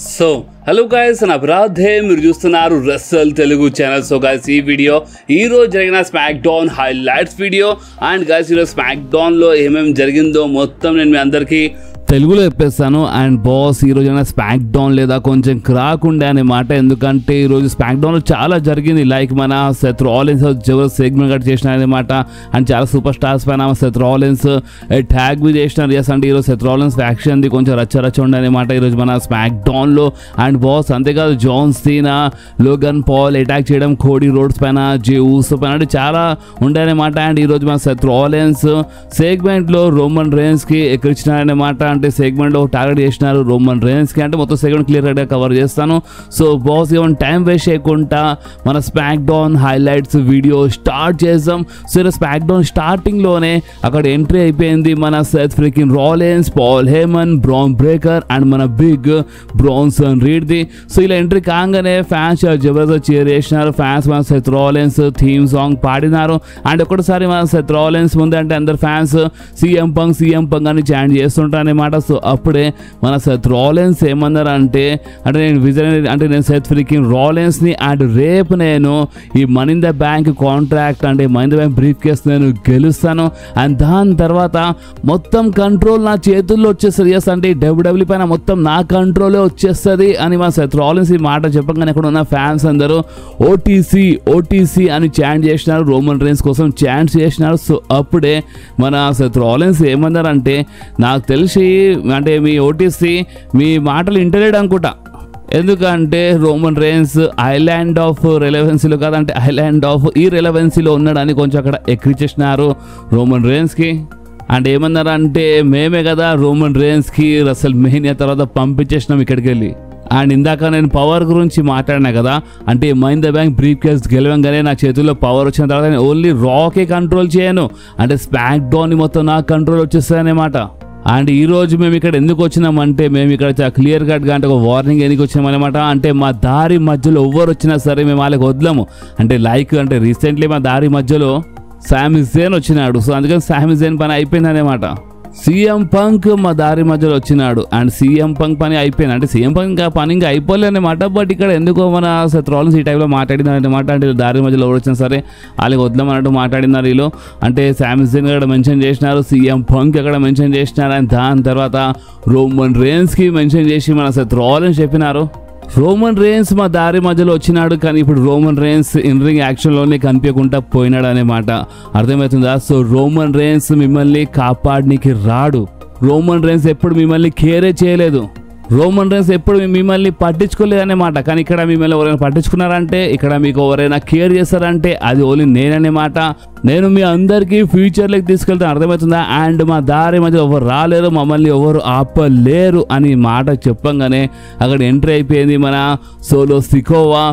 So hello guys నా అపరాధే మీరు చూస్తున్నారు Russell Telugu channel. So guys ఈ వీడియో ఈరోజు జరిగిన smack down highlights video. And guys ఈరోజు స్మాక్ డౌన్లో ఏమేమి జరిగిందో మొత్తం నేను మీ అందరికీ తెలుగులో చెప్పేస్తాను. అండ్ బాస్ ఈరోజు అయినా స్మాక్ డౌన్ లేదా కొంచెం క్రాక్ ఉండే అనే మాట, ఎందుకంటే ఈరోజు స్మాక్ డౌన్లో చాలా జరిగింది. లైక్ మన సెత్ రాలిన్స్ ఎవరు సెగ్మెంట్ కట్ చేసిన అనమాట. అండ్ చాలా సూపర్ స్టార్స్ పైన సెత్ రాలిన్స్ ట్యాగ్ బి చేసినారు. ఎస్ అంటే ఈరోజు సెత్ రాలిన్స్ ఫ్యాక్షన్ది కొంచెం రచ్చ ఉండే అనమాట ఈరోజు మన స్మాక్ డౌన్లో. అండ్ బాస్ అంతేకాదు John Cena, Logan Paul attack చేయడం, కోడీ రోడ్స్ పైన, జే ఊసో పైన అంటే చాలా ఉండే అనమాట. అండ్ ఈరోజు మన సెత్ రాలిన్స్ సెగ్మెంట్లో రోమన్ రేన్స్కి ఎక్కించినారనమాట. అంటే సెగ్మెంట్లో టార్గెట్ చేసినారు రోమన్ రేన్స్కి. అంటే మొత్తం సెగ్మెంట్ క్లియర్గా కవర్ చేస్తాను. సో బాస్ ఏమైనా టైం వేస్ట్ చేయకుండా మన SmackDown highlights video start చేద్దాం. సో ఇలా స్మాక్ డౌన్ స్టార్టింగ్లోనే అక్కడ ఎంట్రీ అయిపోయింది మన Seth freakin Rollins, Paul Heyman, Bron Breakker and మన బిగ్ బ్రాన్సన్ రీడ్ది. సో ఇలా ఎంట్రీ కాగానే ఫ్యాన్స్ జబర్దస్త్ చీర్ చేసినారు. ఫ్యాన్స్ మన సెత్ రాలిన్స్ థీమ్ సాంగ్ పాడినారు. అండ్ ఒకటిసారి మన సెత్ రాలిన్స్ ముందు అంటే అందరు ఫ్యాన్స్ సీఎం పంక్ అని చాంట్ చేస్తుంటారు అనమాట. సో అప్పుడే మన సెత్ రాలిన్స్ ఏమన్నారు అంటే నేను సెత్ ఫ్రీకిన్ రాలిన్స్ ని అండ్ రేపు నేను ఈ money in the bank contract అంటే money in the bank briefcase నేను గెలుస్తాను. అండ్ దాని తర్వాత మొత్తం కంట్రోల్ నా చేతుల్లో వచ్చేస్తుంది. ఎస్ అంటే డబ్ల్యూడబ్ల్యూ పైన మొత్తం నా కంట్రోలే వచ్చేస్తుంది అని మన సెత్ రాలిన్స్ ఈ మాట చెప్పగానే అక్కడ ఉన్న ఫ్యాన్స్ అందరూ ఓటీసీ అని చాంట్ చేసినారు. రోమన్ రేన్స్ కోసం చాంట్స్ చేసినారు. సో అప్పుడే మన సెత్ రాలిన్స్ ఏమన్నారంటే, నాకు తెలిసి అంటే మీ ఓటీసీ మీ మాటలు ఇంటలేడు అనుకుంటా, ఎందుకంటే రోమన్ రేన్స్ ఐలాండ్ ఆఫ్ రెలవెన్సీలో కాదంటే ఐలాండ్ ఆఫ్ ఈ రెలవెన్సీలో ఉన్నాడని కొంచెం అక్కడ ఎక్కించేసినారు రోమన్ రేన్స్కి. అండ్ ఏమన్నారంటే, మేమే కదా రోమన్ రేన్స్కి రసల్ మెహనియా తర్వాత పంపించేసినాం ఇక్కడికి వెళ్ళి. అండ్ ఇందాక నేను పవర్ గురించి మాట్లాడినా కదా, అంటే money in the bank briefcase గెలవంగానే నా చేతుల్లో పవర్ వచ్చిన తర్వాత నేను ఓన్లీ రాకే కంట్రోల్ చేయను, అంటే స్మాక్ డౌన్ మొత్తం నాకు కంట్రోల్ వచ్చేస్తుంది అనమాట. అండ్ ఈరోజు మేము ఇక్కడ ఎందుకు వచ్చినామంటే, మేము ఇక్కడ చాలా క్లియర్ కట్గా అంటే ఒక వార్నింగ్ ఎందుకు వచ్చినామన్నమాట. అంటే మా దారి మధ్యలో ఎవరు వచ్చినా సరే మేము వాళ్ళకి వదలము. అంటే అంటే రీసెంట్లీ మా దారి మధ్యలో సామి జేన్ వచ్చినాడు. సో అందుకని సామి జేన్ పని అయిపోయింది అనమాట. సీఎం పంక్ మా దారి మధ్యలో వచ్చినాడు. అండ్ సీఎం పంక్ పని అయిపోయింది, అంటే సీఎం పంక్ పని ఇంకా అయిపోలే అనమాట. బట్ ఇక్కడ ఎందుకో మన సెత్ రాలిన్స్ ఈ టైంలో మాట్లాడినారు అనమాట. అంటే దారి మధ్యలో ఎవరు వచ్చినా సరే వాళ్ళకి వదలమన్నట్టు మాట్లాడినారు వీళ్ళు. అంటే సామి జేన్ అక్కడ మెన్షన్ చేసినారు, సీఎం పంక్ అక్కడ మెన్షన్ చేసినారు. అండ్ దాని తర్వాత రోమన్ రేన్స్కి మెన్షన్ చేసి మన సెత్ రాలిన్స్ చెప్పినారు, రోమన్ రేన్స్ మా దారి మధ్యలో వచ్చినాడు కానీ ఇప్పుడు రోమన్ రేన్స్ ఇన్ రింగ్ యాక్షన్లోనే కనిపించకుండా పోయినాడు అనమాట. అర్థమవుతుందా? సో రోమన్ రేన్స్ మిమ్మల్ని కాపాడడానికి రాడు. రోమన్ రేన్స్ ఎప్పుడు మిమ్మల్ని కేరే చేయలేదు. రోమన్ రేన్స్ ఎప్పుడు మిమ్మల్ని పట్టించుకోలేదన్నమాట. కానీ ఇక్కడ మిమ్మల్ని ఎవరైనా పట్టించుకున్నారంటే, ఇక్కడ మీకు ఎవరైనా కేర్ చేస్తారంటే అది ఓన్లీ నేనన్నమాట. నేను మీ అందరికీ ఫ్యూచర్లోకి తీసుకెళ్తాను. అర్థమవుతుందా? అండ్ మా దారి మధ్య ఎవరు రాలేరు, మమ్మల్ని ఎవరు ఆపలేరు అని మాట చెప్పంగానే అక్కడ ఎంట్రీ అయిపోయింది మన సోలో సికోవా,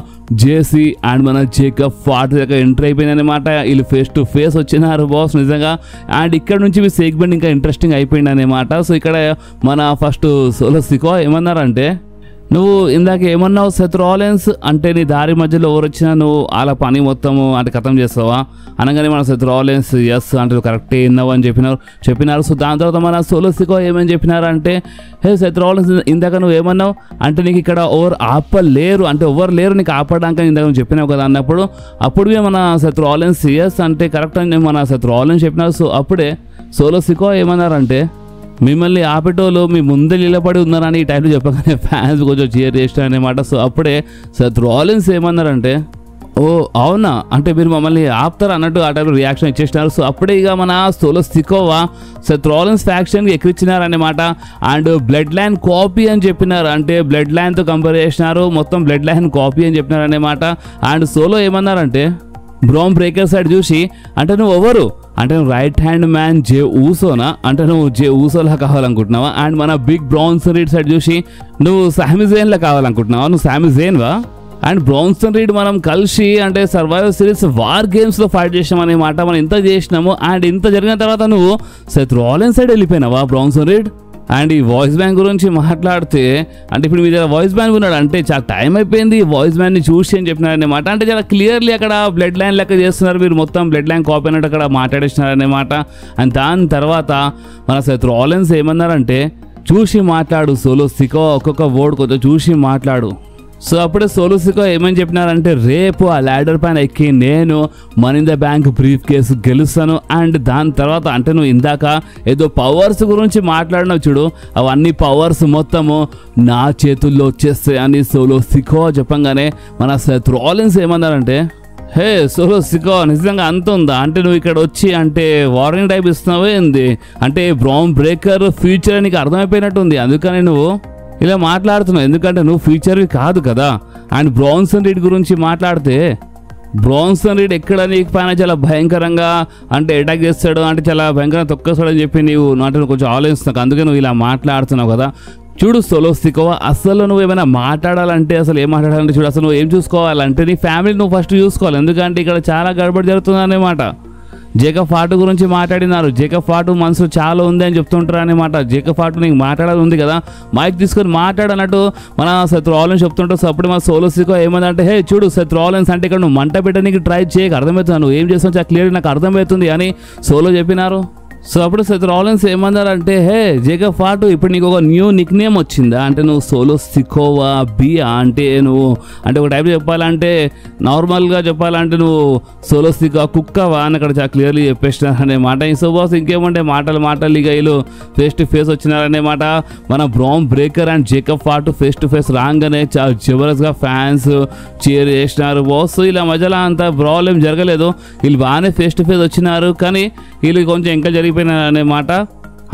జేసీ అండ్ మన జేకబ్ ఫార్ట్ దగ్గర ఎంట్రీ అయిపోయింది అనమాట. వీళ్ళు ఫేస్ టు ఫేస్ వచ్చినారు బాస్ నిజంగా. అండ్ ఇక్కడ నుంచి మీ సెగ్మెంట్ ఇంకా ఇంట్రెస్టింగ్ అయిపోయింది అనమాట. సో ఇక్కడ మన ఫస్ట్ సోలో సికోవా ఏమన్నారంటే, నువ్వు ఇందాక ఏమన్నావు సెత్ రాలిన్స్ అంటే నీ దారి మధ్యలో ఎవరు వచ్చినా నువ్వు వాళ్ళ పని మొత్తము అంటే ఖతం చేస్తావా అనగానే మన సెత్ రాలిన్స్ ఎస్ అంటే నువ్వు కరెక్టే విన్నావు అని చెప్పినారు. సో దాని తర్వాత మన సోలో సికోవా ఏమని చెప్పినారంటే, హే సెత్ రాలిన్స్ ఇందాక నువ్వు ఏమన్నావు అంటే నీకు ఇక్కడ ఎవరు ఆపలేరు, అంటే ఎవరు లేరు నీకు ఆపడానికి ఇందాక నువ్వు చెప్పినావు కదా అన్నప్పుడు అప్పుడే మన సెత్ రాలిన్స్ ఎస్ అంటే కరెక్ట్ అని మన సెత్ రాలిన్స్ చెప్పినారు. సో అప్పుడే సోలో సికోవా ఏమన్నారంటే, మిమ్మల్ని ఆపేటోళ్ళు మీ ముందే నిలబడి ఉన్నారని ఈ టైంలో చెప్పగానే ఫ్యాన్స్ కొంచెం చీర్ చేస్తారనమాట. సో అప్పుడే సెత్ రాలిన్స్ ఏమన్నారంటే, ఓ అవునా అంటే మీరు మమ్మల్ని ఆపుతారు అన్నట్టు ఆ టైంలో రియాక్షన్ ఇచ్చేసినారు. సో అప్పుడే ఇక మన సోలో సికోవా సెత్ రాలిన్స్ ఫ్యాక్షన్కి ఎక్కిచ్చినారనమాట. అండ్ బ్లడ్ లైన్ కాపీ అని చెప్పినారు, అంటే బ్లడ్ లైన్తో కంపేర్ చేసినారు, మొత్తం బ్లడ్ లైన్ కాపీ అని చెప్పినారనమాట. అండ్ సోలో ఏమన్నారంటే, బ్రాన్ బ్రేకర్ సైడ్ చూసి అంటే నువ్వు ఎవరు అంటే నువ్వు రైట్ హ్యాండ్ మ్యాన్ జే ఊసోనా అంటే నువ్వు జే ఊసోలా కావాలనుకుంటున్నావా. అండ్ మన బిగ్ బ్రాన్సన్ రీడ్ సైడ్ చూసి నువ్వు సామి జేన్లా కావాలనుకుంటున్నావా, నువ్వు సామి జేన్వా. అండ్ బ్రాన్సన్ రీడ్ మనం కలిసి అంటే సర్వైవర్ సిరీస్ వార్ గేమ్స్లో ఫైట్ చేసినామనే మాట మనం ఇంత చేసినాము. అండ్ ఇంత జరిగిన తర్వాత నువ్వు సెత్ రాలిన్స్ సైడ్ వెళ్ళిపోయినావా బ్రాన్సన్ రీడ్. అండ్ ఈ వాయిస్ బ్యాంక్ గురించి మాట్లాడితే, అంటే ఇప్పుడు మీ దగ్గర వాయిస్ బ్యాంక్ ఉన్నాడు అంటే చాలా టైం అయిపోయింది వాయిస్ బ్యాంక్ని చూసి అని చెప్పినారనమాట. అంటే చాలా క్లియర్లీ అక్కడ బ్లడ్ లైన్ లెక్క చేస్తున్నారు, మీరు మొత్తం బ్లడ్ లైన్ కాపీ అన్నట్టు అక్కడ మాట్లాడేసినారనమాట. అండ్ దాని తర్వాత మన సెత్ రాలిన్స్ ఏమన్నారంటే, చూసి మాట్లాడు సోలో సికో, ఒక్కొక్క వర్డ్ కొంచెం చూసి మాట్లాడు. సో అప్పుడే సోలో సికో ఏమని చెప్పినారంటే, రేపు ఆ ల్యాడర్ పైన ఎక్కి నేను money in the bank briefcase గెలుస్తాను. అండ్ దాని తర్వాత అంటే నువ్వు ఇందాక ఏదో పవర్స్ గురించి మాట్లాడినావు చూడు, అవన్నీ పవర్స్ మొత్తము నా చేతుల్లో వచ్చేస్తాయి అని సోలో సికో చెప్పంగానే మన సెత్ రాలిన్స్ ఏమన్నారంటే, హే సోలో సికో నిజంగా అంత ఉందా, అంటే నువ్వు ఇక్కడ వచ్చి అంటే వార్నింగ్ టైప్ ఇస్తున్నావే ఏంది, అంటే బ్రౌన్ బ్రేకర్ ఫ్యూచర్ నీకు అర్థమైపోయినట్టుంది, అందుకని నువ్వు ఇలా మాట్లాడుతున్నావు, ఎందుకంటే నువ్వు ఫ్యూచర్వి కాదు కదా. అండ్ బ్రాన్సన్ రీడ్ గురించి మాట్లాడితే, బ్రాన్సన్ రీడ్ ఎక్కడ నీకు పైన చాలా భయంకరంగా అంటే అటాక్ చేస్తాడు, అంటే చాలా భయంకరంగా తొక్కేస్తాడు అని చెప్పి నీవు అంటే కొంచెం ఆలోచిస్తున్నావు, అందుకే నువ్వు ఇలా మాట్లాడుతున్నావు కదా. చూడు సోలో సికో, అసలు నువ్వు ఏమైనా మాట్లాడాలంటే అసలు ఏం మాట్లాడాలంటే చూడు, అసలు నువ్వు ఏం చూసుకోవాలంటే నీ ఫ్యామిలీ నువ్వు ఫస్ట్ చూసుకోవాలి, ఎందుకంటే ఇక్కడ చాలా గడబడి జరుగుతుంది అన్నమాట. జేకబ్ ఫాటు గురించి మాట్లాడినారు, జేకబ్ ఫాటు మనసు చాలా ఉంది అని చెప్తుంటారు అనమాట. జేకబ్ ఫాటు నీకు మాట్లాడాలి ఉంది కదా, మైక్ తీసుకొని మాట్లాడన్నట్టు మన సెత్ రాలిన్స్ చెప్తుంటారు. సో అప్పుడు మన సోలో సికో ఏమందంటే, హే చూడు సెత్ రాలిన్స్, అంటే ఇక్కడ నువ్వు మంట పెట్టడానికి ట్రై చేయక అర్థమవుతుంది, నువ్వు ఏం చేస్తావు చాలా క్లియర్ నాకు అర్థమవుతుంది అని సోలో చెప్పినారు. సో అప్పుడు సెత్ రాలిన్స్ ఏమన్నారంటే, హే జేకబ్ ఫాటు ఇప్పుడు నీకు ఒక న్యూ నిక్ నేమ్ వచ్చిందా, అంటే నువ్వు సోలో సికోవా బియా, అంటే నువ్వు అంటే ఒక టైప్ చెప్పాలంటే నార్మల్గా చెప్పాలంటే నువ్వు సోలో సికో కుక్కవా అని అక్కడ చాలా క్లియర్లీ చెప్పేసినారు అనే మాట. సో బాస్ ఇంకేమంటే మాటలు ఇక వీళ్ళు ఫేస్ టు ఫేస్ వచ్చినారనే మాట. మన brown breaker and Jacob Fatu face to face రాగానే చాలా జబర్దస్త్గా ఫ్యాన్స్ చీర్ చేసినారు బాస్. ఇలా మధ్యలో అంత ప్రాబ్లం జరగలేదు, వీళ్ళు బాగానే ఫేస్ టు ఫేస్ వచ్చినారు, కానీ వీళ్ళు కొంచెం ఇంకా అనే మాట.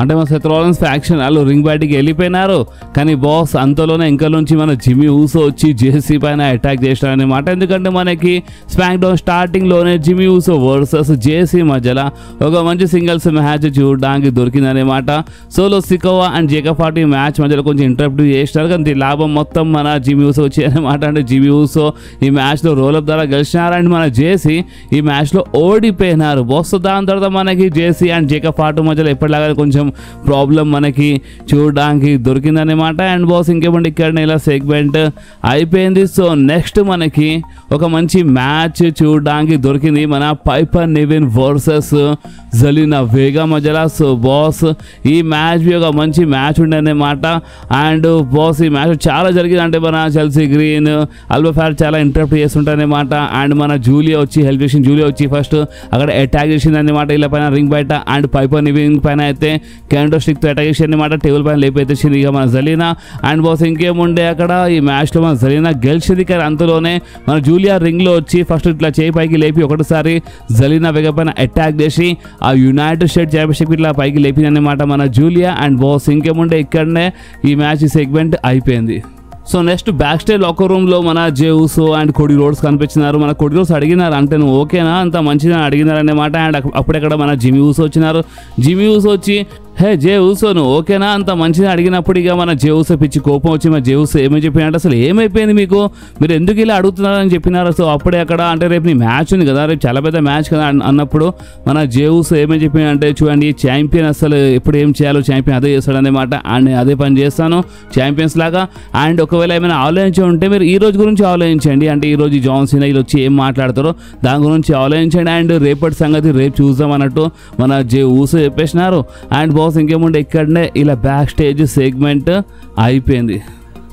అంటే మన సెత్ రాలిన్స్ ఫ్యాక్షన్ వాళ్ళు రింగ్ బయటికి వెళ్ళిపోయినారు, కానీ బాస్ అంతలోనే ఇంకా నుంచి మన జిమ్మీ ఊసో వచ్చి జేసీ పైన అటాక్ చేసినారనమాట. ఎందుకంటే మనకి స్మాక్ డౌన్ స్టార్టింగ్లోనే జిమ్మీ ఊసో వర్సెస్ జేసీ మధ్యలో ఒక మంచి సింగిల్స్ మ్యాచ్ చూడడానికి దొరికిందనమాట. Solo Sikoa and Jacob Fatu ఈ మ్యాచ్ మధ్యలో కొంచెం ఇంటరప్ట్ చేసినారు, కానీ లాభం మొత్తం మన జిమ్మీ ఊసో వచ్చి అనమాట. అంటే జిమ్మీ ఊసో ఈ మ్యాచ్లో రోలప్ ద్వారా గెలిచినారు అండ్ మన జేసీ ఈ మ్యాచ్లో ఓడిపోయినారు బాస్. దాని తర్వాత మనకి జేసీ అండ్ జేకబ్ ఫాటు మధ్యలో ఎప్పటిలాగా కొంచెం ప్రాబ్లం మనకి చూడడానికి దొరికిందనమాట. అండ్ బాస్ ఇంకేమంటే ఇక్కడ ఇలా సెగ్మెంట్ అయిపోయింది. సో నెక్స్ట్ మనకి ఒక మంచి మ్యాచ్ చూడడానికి దొరికింది, మన పైపర్ నివిన్ వర్సెస్ జెలీనా వేగా మధ్యలో. సో బాస్ ఈ మ్యాచ్ ఒక మంచి మ్యాచ్ ఉండేనమాట. అండ్ బాస్ ఈ మ్యాచ్ చాలా జరిగింది, అంటే మన చెల్సీ గ్రీన్ ఆల్బా ఫైర్ చాలా ఇంటరప్ట్ చేస్తుంటారనమాట. అండ్ మన జూలియా వచ్చి హెల్ప్ చేసింది, జూలియా వచ్చి ఫస్ట్ అక్కడ అటాక్ చేసింది అనమాట ఇలా పైన రింగ్ బయట. అండ్ పైపర్ నివిన్ పైన అయితే క్యాండో స్టిక్తో అటాక్ చేసి అనమాట, టేబుల్ పైన లేపైతేసింది ఇక మన జెలీనా. అండ్ బాస్ ఇంకేముండే అక్కడ ఈ మ్యాచ్లో మన జెలీనా గెలిచింది, కానీ అంతలోనే మన జూలియా రింగ్లో వచ్చి ఫస్ట్ ఇట్లా చేయి పైకి లేపి ఒకటిసారి జెలీనా వేగ పైన అటాక్ చేసి ఆ యునైటెడ్ స్టేట్స్ ఛాంపియన్షిప్ ఇట్లా పైకి లేపింది అనమాట మన జూలియా. అండ్ బాస్ ఇంకేముండే ఇక్కడనే ఈ మ్యాచ్ సెగ్మెంట్ అయిపోయింది. So next back stage locker రూమ్లో మన జే ఊసో అండ్ కోడీ రోడ్స్ కనిపించినారు. మన కోడీ రోడ్స్ అడిగినారు, అంటే నువ్వు ఓకేనా అంత మంచిగా అడిగినారన్నమాట. అండ్ అప్పుడెక్కడ మన జిమ్మీ ఊసో వచ్చినారు. జిమ్మీ ఊసో వచ్చి, హే జే ఊసో నువ్వు ఓకేనా అంత మంచిగా అడిగినప్పుడు ఇక మన జే ఊసో పిచ్చి కోపం వచ్చి మన జే ఊసో ఏమని చెప్పినంటే, అసలు ఏమైపోయింది మీకు, మీరు ఎందుకు ఇలా అడుగుతున్నారని చెప్పినారు. సో అప్పుడే అక్కడ అంటే రేపు నీ మ్యాచ్ ఉంది కదా, రేపు చాలా పెద్ద మ్యాచ్ కదా అన్నప్పుడు మన జే ఊసో ఏమని చెప్పినంటే, చూడండి ఛాంపియన్ అసలు ఎప్పుడు ఏం చేయాలో ఛాంపియన్ అదే చేస్తాడు అనమాట. అండ్ అదే పని చేస్తాను ఛాంపియన్స్ లాగా. అండ్ ఒకవేళ ఏమైనా ఆలోచించి ఉంటే మీరు ఈ రోజు గురించి ఆలోచించండి, అంటే ఈ రోజు జాన్ సీనా వీళ్ళు వచ్చి ఏం మాట్లాడతారో దాని గురించి ఆలోచించండి. అండ్ రేపటి సంగతి రేపు చూద్దాం అన్నట్టు మన జే ఊసో చెప్పేసినారు. అండ్ బాస్ ఇంకేముంటే ఇక్కడనే ఇలా బ్యాక్ స్టేజ్ సెగ్మెంట్ అయిపోయింది.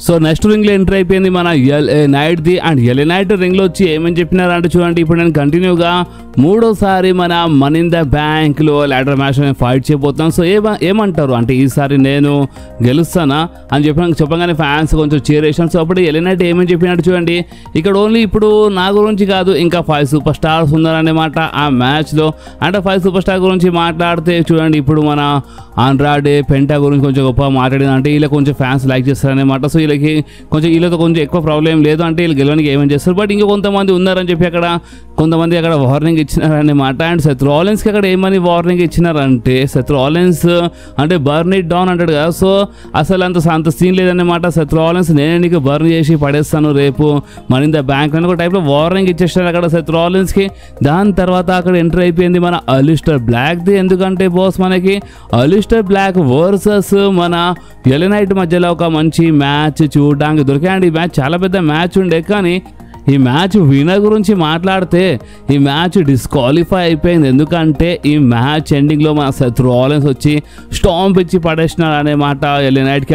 సో నెక్స్ట్ రింగ్లో ఎంటర్ అయిపోయింది మన ఎల్ఏ నైట్ది. అండ్ ఎల్ఏ నైట్ రింగ్లో వచ్చి ఏమని చెప్పినారంటే, చూడండి ఇప్పుడు నేను కంటిన్యూగా మూడోసారి మన మనీ ఇన్ ద బ్యాంక్లో ల్యాడర్ మ్యాచ్ ఫైట్ చేయబోతున్నాను. సో ఏమంటారు అంటే ఈసారి నేను గెలుస్తానా అని చెప్పగానే ఫ్యాన్స్ కొంచెం చేరేసాను. సో అప్పుడు ఎల్ఏ నైట్ ఏమని చెప్పినట్టు చూడండి, ఇక్కడ ఓన్లీ ఇప్పుడు నా గురించి కాదు ఇంకా 5 సూపర్ స్టార్స్ ఉన్నారన్నమాట ఆ మ్యాచ్లో. అంటే 5 సూపర్ స్టార్ గురించి మాట్లాడితే చూడండి ఇప్పుడు మన ఆండ్రాడే పెంటా గురించి కొంచెం గొప్ప మాట్లాడింది, అంటే వీళ్ళకి కొంచెం ఫ్యాన్స్ లైక్ చేస్తారనమాట. సో వీళ్ళకి కొంచెం వీళ్ళతో కొంచెం ఎక్కువ ప్రాబ్లం లేదు, అంటే వీళ్ళు గెలవడానికి ఏమేమి చేస్తారు. బట్ ఇంకా కొంతమంది ఉన్నారని చెప్పి అక్కడ కొంతమంది అక్కడ వార్నింగ్ ఇచ్చినారన్నమాట. అండ్ సెత్ రాలిన్స్కి అక్కడ ఏమని వార్నింగ్ ఇచ్చినారంటే, సెత్ రాలిన్స్ అంటే బర్న్ ఇట్ డౌన్ అంటాడు కదా, సో అసలు అంత సీన్ లేదన్నమాట. సెత్ రాలిన్స్ నేనే నీకు బర్న్ చేసి పడేస్తాను రేపు మనీ ఇన్ ద బ్యాంక్ అని ఒక టైప్లో వార్నింగ్ ఇచ్చేస్తారు అక్కడ సెత్ రాలిన్స్కి. దాని తర్వాత అక్కడ ఎంటర్ అయిపోయింది మన అలిస్టర్ బ్లాక్ది. ఎందుకంటే బాస్ మనకి అలిస్టర్ బ్లాక్ వర్సెస్ మన ఎల్ఏ నైట్ మధ్యలో ఒక మంచి మ్యాచ్ చూడడానికి దొరికాయండి. ఈ మ్యాచ్ చాలా పెద్ద మ్యాచ్ ఉండే, కానీ ఈ మ్యాచ్ వినర్ గురించి మాట్లాడితే ఈ మ్యాచ్ డిస్క్వాలిఫై అయిపోయింది. ఎందుకంటే ఈ మ్యాచ్ ఎండింగ్లో మన సెత్ రాలిన్స్ వచ్చి స్టాంప్ ఇచ్చి పడేసినాడు అనే మాట ఎల్ఏ నైట్కి.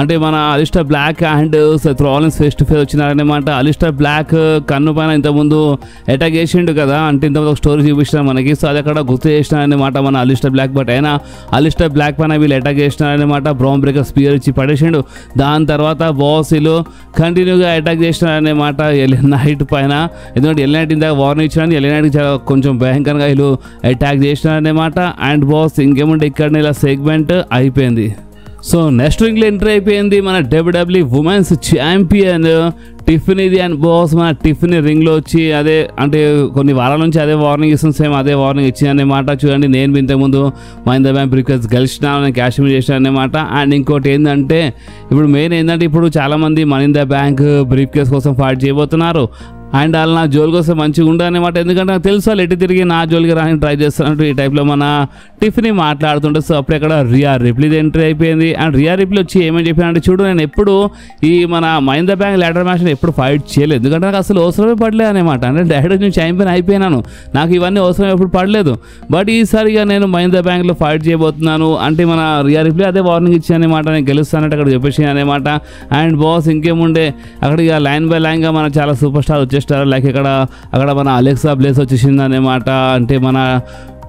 అంటే మన Aleister Black and Seth Rollins face to face వచ్చినారనేమాట. అలిస్టర్ బ్లాక్ కన్ను పైన ఇంతకుముందు అటాక్ చేసిండు కదా, అంటే ఇంతకుముందు ఒక స్టోరీ చూపించినారు మనకి. సో అది అక్కడ గుర్తు చేసినారనమాట మన అలిస్టర్ బ్లాక్. బట్ అయినా అలిస్టర్ బ్లాక్ పైన వీళ్ళు అటాక్ చేసినారనమాట. బ్రౌన్ బ్రేకర్ స్పియర్ ఇచ్చి పడేసిండు. దాని తర్వాత బాస్ వీళ్ళు కంటిన్యూగా అటాక్ చేసినారనమాట ఎల్ఏ నైట్ పైన. ఎందుకంటే ఎల్ఏ నైట్ ఇందాక వార్నింగ్ ఇచ్చినారని ఎల్ఏ నైట్ కొంచెం భయంకరంగా వీళ్ళు అటాక్ చేసినారనమాట. అండ్ బాస్ ఇంకేముంటే ఇక్కడ ఇలా సెగ్మెంట్ అయిపోయింది. సో నెక్స్ట్ రింగ్లో ఎంట్రీ అయిపోయింది మన WWE ఉమెన్స్ ఛాంపియన్ టిఫినీది. అండ్ బాస్ మన టిఫినీ రింగ్లో వచ్చి అదే అంటే కొన్ని వారాల నుంచి అదే వార్నింగ్ ఇస్తుంది, సేమ్ అదే వార్నింగ్ ఇచ్చిందన్నమాట. చూడండి, నేను ఇంతకుముందు మహీంద్రా బ్యాంక్ బ్రీఫ్ కేస్ గెలిచినా, నేను క్యాష్ ఇన్ చేసిన అనమాట. అండ్ ఇంకోటి ఏంటంటే ఇప్పుడు మెయిన్ ఏంటంటే ఇప్పుడు చాలామంది మహీంద్రా బ్యాంక్ బ్రీఫ్ కేస్ కోసం ఫైట్ చేయబోతున్నారు. అండ్ వాళ్ళు నా జోల్ కోసం మంచిగా ఉండదన్నమాట. ఎందుకంటే నాకు తెలుసు వాళ్ళు ఎటు తిరిగి నా జోలికి రాని ట్రై చేస్తున్నట్టు ఈ టైప్లో మన టిఫినీ మాట్లాడుతుంటే. సో అప్పుడు ఇక్కడ రియా రిప్లీ ఎంట్రీ అయిపోయింది. అండ్ రియా రిప్లీ వచ్చి ఏమని చెప్పినంటే, చూడు నేను ఎప్పుడు ఈ మన మహీంద్రా బ్యాంక్ ల్యాడర్ మ్యాచ్ని ఎప్పుడు ఫైట్ చేయలేదు, ఎందుకంటే నాకు అసలు అవసరమే పడలేదు అనమాట. అంటే డైరెక్ట్ నేను ఛాంపియన్ అయిపోయినాను, నాకు ఇవన్నీ అవసరం ఎప్పుడు పడలేదు. బట్ ఈసారిగా నేను మహీంద్రా బ్యాంక్లో ఫైట్ చేయబోతున్నాను అంటే మన రియా రిప్లీ అదే వార్నింగ్ ఇచ్చానమాట, నేను గెలుస్తానంటే అక్కడ చెప్పేసి అనమాట. అండ్ బాస్ ఇంకేముండే అక్కడ ఇక లైన్ బై లైన్గా మన చాలా సూపర్ స్టార్ వచ్చేస్తారు. లైక్ అక్కడ మన అలెక్సా బ్లేస్ వచ్చేసింది అనమాట, అంటే మన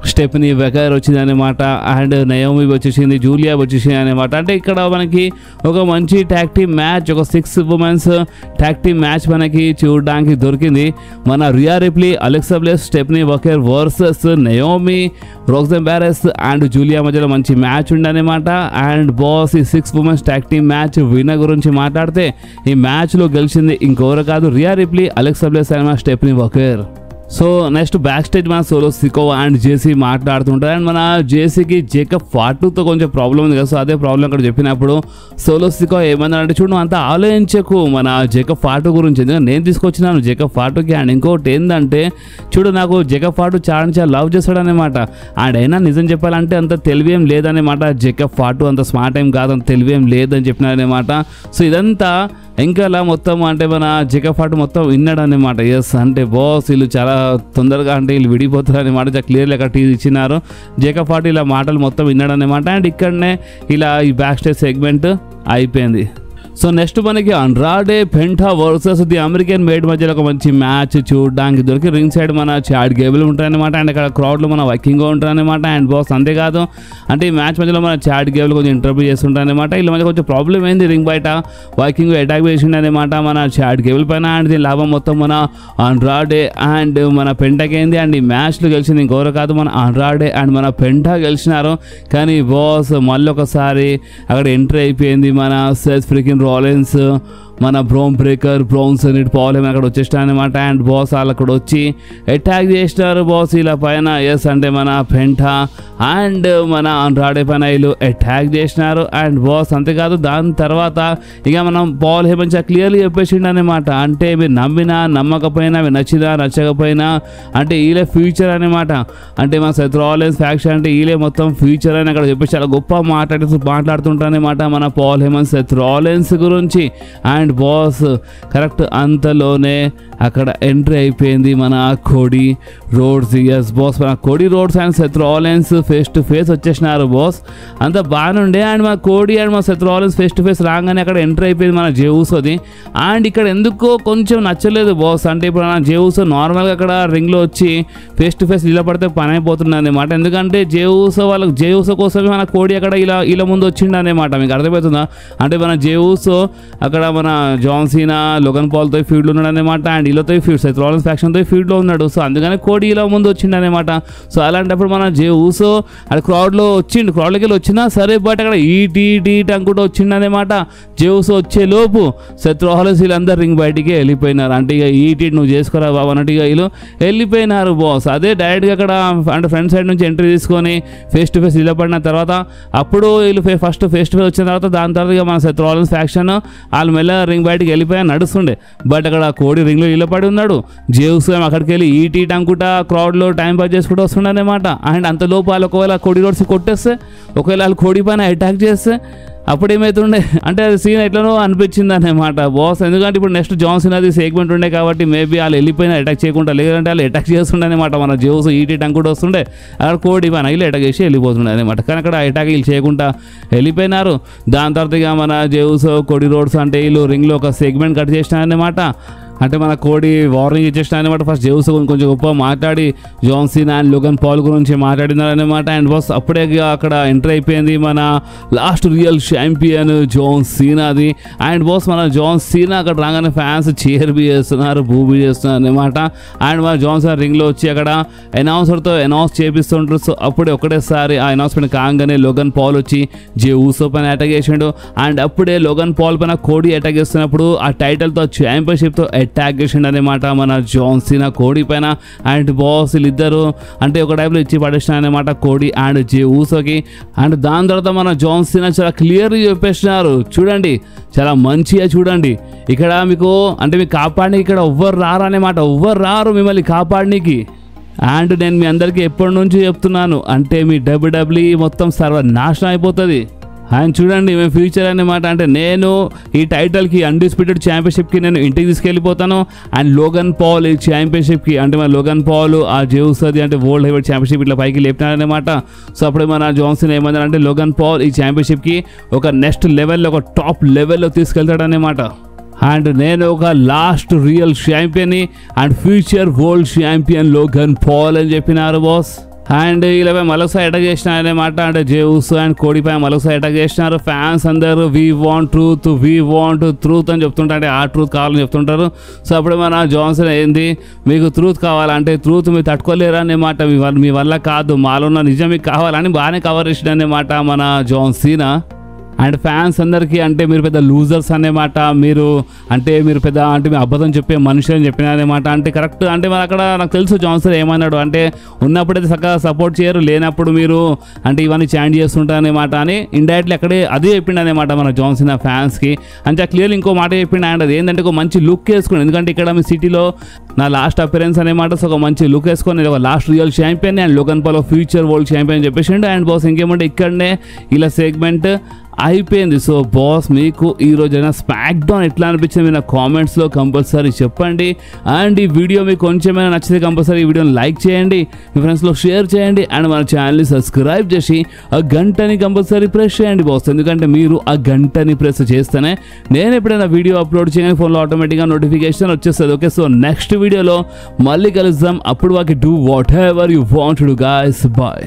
స్టెఫనీ వెకర్ వచ్చిందనమాట. అండ్ నయోమి వచ్చేసింది, జూలియా వచ్చేసింది అనమాట. అంటే ఇక్కడ మనకి ఒక మంచి ట్యాగ్ టీమ్ మ్యాచ్, ఒక 6 ఉమెన్స్ ట్యాగ్ టీమ్ మ్యాచ్ మనకి చూడడానికి దొరికింది. మన Rhea Ripley, Alexa Bliss, Stephanie Vaquer versus Naomi, Roxanne Perez and Giulia మధ్యలో మంచి మ్యాచ్ ఉండనమాట. అండ్ బాస్ ఈ 6 women's tag team match winner గురించి మాట్లాడితే ఈ మ్యాచ్లో గెలిచింది ఇంకెవరు కాదు, Rhea Ripley, Alexa Bliss and Stephanie Vaquer. So next backstage మన సోలో సికో అండ్ జేసీ మాట్లాడుతుంటారు. అండ్ మన జేసీకి జేకబ్ ఫాటుతో కొంచెం ప్రాబ్లం ఉంది కదా, సో అదే ప్రాబ్లం ఇక్కడ చెప్పినప్పుడు సోలో సికో ఏమన్నారంటే, చూడు అంత ఆలోచించకు మన జేకబ్ ఫాటు గురించి, ఎందుకంటే నేను తీసుకొచ్చినాను జేకబ్ ఫాటుకి. అండ్ ఇంకోటి ఏంటంటే చూడు నాకు జేకబ్ ఫాటు చాలా లవ్ చేస్తాడు అనమాట. అండ్ అయినా నిజం చెప్పాలంటే అంత తెలివేం లేదనేమాట, జేకబ్ ఫాటు అంత స్మార్ట్ ఏం కాదు, అంత తెలివేం లేదని చెప్పినారనమాట. సో ఇదంతా ఇంకా అలా మొత్తం అంటే మన జేకబ్ ఫాటు మొత్తం విన్నాడు అనమాట. ఎస్ అంటే బాస్ వీళ్ళు చాలా తొందరగా అంటే వీళ్ళు విడిపోతారు అనమాట, చాలా క్లియర్లీ అక్కడ టీవీ ఇచ్చినారు. జేకబ్ ఫాటు ఇలా మాటలు మొత్తం విన్నాడు అనమాట. అండ్ ఇక్కడనే ఇలా ఈ బ్యాక్ స్టేజ్ సెగ్మెంట్ అయిపోయింది. సో నెక్స్ట్ మనకి Andrade Penta versus the American Made మధ్యలో ఒక మంచి మ్యాచ్ చూడడానికి దొరికి. రింగ్ సైడ్ మన చాడ్ గేబుల్ ఉంటారనమాట. అండ్ అక్కడ క్రౌడ్లో మన వైకింగ్ ఉంటారనమాట. అండ్ బాస్ అంతేకాదు అంటే ఈ మ్యాచ్ మధ్యలో మన చాడ్ గేబుల్ కొంచెం ఇంటర్వ్యూ చేస్తుంటారనమాట. వీళ్ళ మధ్య కొంచెం ప్రాబ్లం ఏంది, రింగ్ బయట వైకింగ్ అటాక్ చేసిండనమాట మన చాడ్ గేబుల్ పైన. అండ్ దీని లాభం మొత్తం మన అండ్రాడే అండ్ మన పెంటాకి అయింది. అండ్ ఈ మ్యాచ్లో గెలిచింది ఇంకెవరు కాదు, మన అండ్రాడే అండ్ మన పెంటా గెలిచినారు. కానీ బాస్ మళ్ళీ ఒకసారి అక్కడ ఎంట్రీ అయిపోయింది మన సెత్ ఫ్రీకిన్ రాలిన్స్, మన బ్రౌన్ బ్రేకర్, బ్రౌన్సన్ పాల్ అక్కడ వచ్చేస్తారనమాట. అండ్ బాస్ వాళ్ళు అక్కడ వచ్చి అటాక్ చేసినారు బాస్ ఇలా పైన. ఎస్ అంటే మన పెంటా అండ్ మన అండ్రాడే పైన వీళ్ళు అటాక్ చేసినారు. అండ్ బాస్ అంతేకాదు దాని తర్వాత ఇక మనం పాల్ హేమన్స్ క్లియర్లీ చెప్పేసిండు అనమాట, అంటే మీరు నమ్మినా నమ్మకపోయినా, మీరు నచ్చినా నచ్చకపోయినా అంటే వీళ్ళే ఫ్యూచర్ అనమాట. అంటే మన సెత్ రాలిన్స్ ఫ్యాక్షన్ అంటే వీళ్ళే మొత్తం ఫ్యూచర్ అని అక్కడ చెప్పేసి చాలా గొప్ప మాట్లాడుతుంటారనమాట మన పాల్ హేమన్స్ సెత్ రాలిన్స్ గురించి. అండ్ బాస్ కరెక్ట్ అంతలోనే అక్కడ ఎంట్రీ అయిపోయింది మన కోడీ రోడ్స్. ఎస్ బాస్ మన Cody Rhodes and Seth Rollins face to face వచ్చేసినారు బాస్, అంత బాగానుండే. అండ్ మన కోడీ అండ్ మన Seth Rollins face to face రాగానే అక్కడ ఎంట్రీ అయిపోయింది మన జేవుసోది. అండ్ ఇక్కడ ఎందుకో కొంచెం నచ్చలేదు బాస్, అంటే ఇప్పుడు మన జేవుసో నార్మల్గా అక్కడ రింగ్లో వచ్చి ఫేస్ టు ఫేస్ నిలబడితే పని అయిపోతుంది అనమాట. ఎందుకంటే జేవుసో కోసమే మన కోడీ అక్కడ ఇలా ముందు వచ్చిండు అనమాట. మీకు అర్థమవుతుందా, అంటే మన జేవుసో అక్కడ మన జాన్ సీనా, లోగన్ పాల్తో ఫీల్డ్లో ఉన్నాడు అనమాట. అండ్ వీళ్ళతో ఫీల్డ్ సెత్ రాలిన్స్ ఫ్యాక్షన్తో ఫీల్డ్లో ఉన్నాడు. సో అందుకని కోడీ ఇలా ముందు వచ్చిండు అనమాట. సో అలాంటప్పుడు మన జేవుసో అది క్రౌడ్లో వచ్చిండు, క్రౌడ్లోకి వెళ్ళి వచ్చినా సరే, బట్ అక్కడ ఈట్ అనుకుంటూ వచ్చిండు అనమాట. జేవుసో వచ్చే లోపు సెత్ రాలిన్స్ వీళ్ళందరూ రింగ్ బయటికి వెళ్ళిపోయినారు. అంటే ఇక ఈట్ నువ్వు చేసుకోరా బాబు అన్నట్టుగా వీళ్ళు వెళ్ళిపోయినారు బాస్. అదే డైరెక్ట్గా అక్కడ అంటే ఫ్రంట్ సైడ్ నుంచి ఎంట్రీ తీసుకొని ఫేస్ టు ఫేస్ నిలబడిన తర్వాత అప్పుడు వీళ్ళు ఫస్ట్ ఫేస్ టు ఫేస్ వచ్చిన తర్వాత దాని తర్వాత ఇక మన సెత్ రాలిన్స్ ఫ్యాక్షన్ వాళ్ళు మెల్ల రింగ్ బయటికి వెళ్ళిపోయా నడుస్తుండే. బట్ అక్కడ కోడి రింగ్లో నిలబడి ఉన్నాడు. జేవుస్ అక్కడికి వెళ్ళి ఈట్ అనుకుంటా క్రౌడ్లో టైం పాస్ చేసుకుంటూ వస్తుండనమాట. అండ్ అంతలోపు వాళ్ళు ఒకవేళ కోడి రోడ్స్ కొట్టేస్తే, ఒకవేళ వాళ్ళు కోడి పైన అటాక్ చేస్తే అప్పుడు ఏమైతుండే అంటే అది సీన్ ఎట్లనో అనిపించింది అనమాట బాస్. ఎందుకంటే ఇప్పుడు నెక్స్ట్ జాన్ సీనాది సెగ్మెంట్ ఉండే కాబట్టి మేబీ వాళ్ళు వెళ్ళిపోయినా అటాక్ చేయకుండా, లేదంటే వాళ్ళు అటాక్ చేస్తుండే అనమాట. మన జోస్ ఈటీ టంగ్ కూడా వస్తుండే, అక్కడ కోడి పైన వీళ్ళు అటాక్ చేసి వెళ్ళిపోతుండే అనమాట. కానీ అక్కడ అటాక్ వీళ్ళు చేయకుండా వెళ్ళిపోయినారు. దాని తర్వాత ఇక మన జేవుస్ కోడి రోడ్స్ అంటే వీళ్ళు రింగ్లో ఒక సెగ్మెంట్ కట్ చేసినారనమాట. అంటే మన కోడి వార్నింగ్ ఇచ్చేసిన అనమాట. ఫస్ట్ జేవుస్ కొంచెం గొప్ప మాట్లాడి John Cena and Logan Paul గురించి మాట్లాడినారనమాట. అండ్ బాస్ అప్పుడే అక్కడ ఎంటర్ అయిపోయింది మన లాస్ట్ రియల్ ఛాంపియన్ జాన్ సీనాది. అండ్ బాస్ మన జాన్ సీనా అక్కడ రాగానే ఫ్యాన్స్ చీర్ బి చేస్తున్నారు, బూబీ చేస్తున్నారు అనమాట. అండ్ మన జాన్ సీనా రింగ్లో వచ్చి అక్కడ అనౌన్సర్తో అనౌన్స్ చేపిస్తుంటారు. సో అప్పుడే ఒకటేసారి ఆ అనౌన్స్మెంట్ కాగానే లోగన్ పాల్ వచ్చి జేవుస్ పైన అటాక్ చేసిండు. అండ్ అప్పుడే లోగన్ పాల్ పైన కోడి అటాక్ చేస్తున్నప్పుడు ఆ టైటిల్తో ఛాంపియన్షిప్తో అటాక్ చేసిండు అనమాట మన జాన్ సీనా కోడి పైన. అండ్ బాస్ వీళ్ళిద్దరు అంటే ఒక టైప్లో ఇచ్చి పడేసిన అనమాట కోడి అండ్ జేవుసోకి. అండ్ దాని తర్వాత మన జాన్ సీనా చాలా క్లియర్గా చెప్పేసినారు, చూడండి చాలా మంచిగా చూడండి, ఇక్కడ మీకు అంటే మీకు కాపాడనీకి ఇక్కడ ఎవ్వరు రారు అనమాట, ఎవ్వరు రారు మిమ్మల్ని కాపాడనీకి. అండ్ నేను మీ అందరికీ ఎప్పటి నుంచి చెప్తున్నాను, అంటే మీ WWE మొత్తం సర్వనాశనం అయిపోతుంది. ఆయన చూడండి మేము ఫ్యూచర్ అన్నమాట, అంటే నేను ఈ టైటిల్కి అన్డిస్ప్యూటెడ్ ఛాంపియన్షిప్కి నేను ఇంటికి తీసుకెళ్ళిపోతాను. అండ్ లోగన్ పాల్ ఈ ఛాంపియన్షిప్కి అంటే మన లోగన్ పాల్ ఆ జేవుస్ అది అంటే వరల్డ్ హెవీవెయిట్ ఛాంపియన్షిప్ ఇట్లా పైకి లేపినారనమాట. సో అప్పుడు మన జాన్ సీనా ఏమన్నారంటే లోగన్ పాల్ ఈ ఛాంపియన్షిప్కి ఒక నెక్స్ట్ లెవెల్లో ఒక టాప్ లెవెల్లో తీసుకెళ్తాడనమాట. అండ్ నేను ఒక లాస్ట్ రియల్ ఛాంపియన్ని and future world champion Logan Paul అని చెప్పినారు బాస్. అండ్ ఇలా మరోసారి అటాక్ చేసినారనమాట. అంటే జేవుస్ అండ్ కోడిపై మరోసారి అటాక్ చేసినారు. ఫ్యాన్స్ అందరూ వీ వాంట్ ట్రూత్ అని చెప్తుంటారు, అంటే ఆ ట్రూత్ కావాలని చెప్తుంటారు. సో అప్పుడు మన జాన్ సీనా ఏంది మీకు ట్రూత్ కావాలంటే ట్రూత్ మీరు తట్టుకోలేరా అన్నమాట, మీ వల్ల కాదు, మాలో ఉన్న నిజం మీకు కావాలని బాగానే కవర్ చేసిందన్నమాట మన జాన్ సీనా. అండ్ ఫ్యాన్స్ అందరికీ అంటే మీరు పెద్ద లూజర్స్ అనేమాట, మీరు పెద్ద అంటే మీ అబద్ధం చెప్పే మనిషి అని చెప్పినారనమాట. అంటే కరెక్ట్ అంటే మరి అక్కడ నాకు తెలుసు జాన్ సీనా ఏమన్నాడు అంటే ఉన్నప్పుడైతే చక్కగా సపోర్ట్ చేయరు, లేనప్పుడు మీరు అంటే ఇవన్నీ చాంట్ చేస్తుంటారనమాట అని ఇండైరెక్ట్లీ అక్కడే అదే చెప్పిండు అనమాట మన జాన్ సీనా ఫ్యాన్స్కి. అంటే క్లియర్లీ ఇంకో మాట చెప్పిండు. అండ్ అది ఏంటంటే ఒక మంచి లుక్ వేసుకోండి, ఎందుకంటే ఇక్కడ మీ సిటీలో నా లాస్ట్ అపిరెన్స్ అనమాట. సో ఒక మంచి లుక్ వేసుకొని నేను ఒక last real champion and Logan Paul future world champion చెప్పేసిండు. అండ్ బాస్ ఇంకేమంటే ఇక్కడనే ఇలా సెగ్మెంట్ అయిపోయింది. సో బాస్ మీకు ఈ రోజైనా స్మాక్ డౌన్ ఎట్లా అనిపించింది మీరు నా కామెంట్స్లో కంపల్సరీ చెప్పండి. అండ్ ఈ వీడియో మీకు కొంచెమైనా నచ్చితే కంపల్సరీ ఈ వీడియోని లైక్ చేయండి, మీ ఫ్రెండ్స్లో షేర్ చేయండి, అండ్ మన ఛానల్ని సబ్స్క్రైబ్ చేసి ఆ గంటని కంపల్సరీ ప్రెస్ చేయండి బాస్. ఎందుకంటే మీరు ఆ గంటని ప్రెస్ చేస్తేనే నేను ఎప్పుడైనా వీడియో అప్లోడ్ చేయగానే ఫోన్లో ఆటోమేటిక్గా నోటిఫికేషన్ వచ్చేస్తుంది. ఓకే, సో నెక్స్ట్ వీడియోలో మళ్ళీ కలుద్దాం. అప్పుడు వాకి do whatever you want to guys. Bye.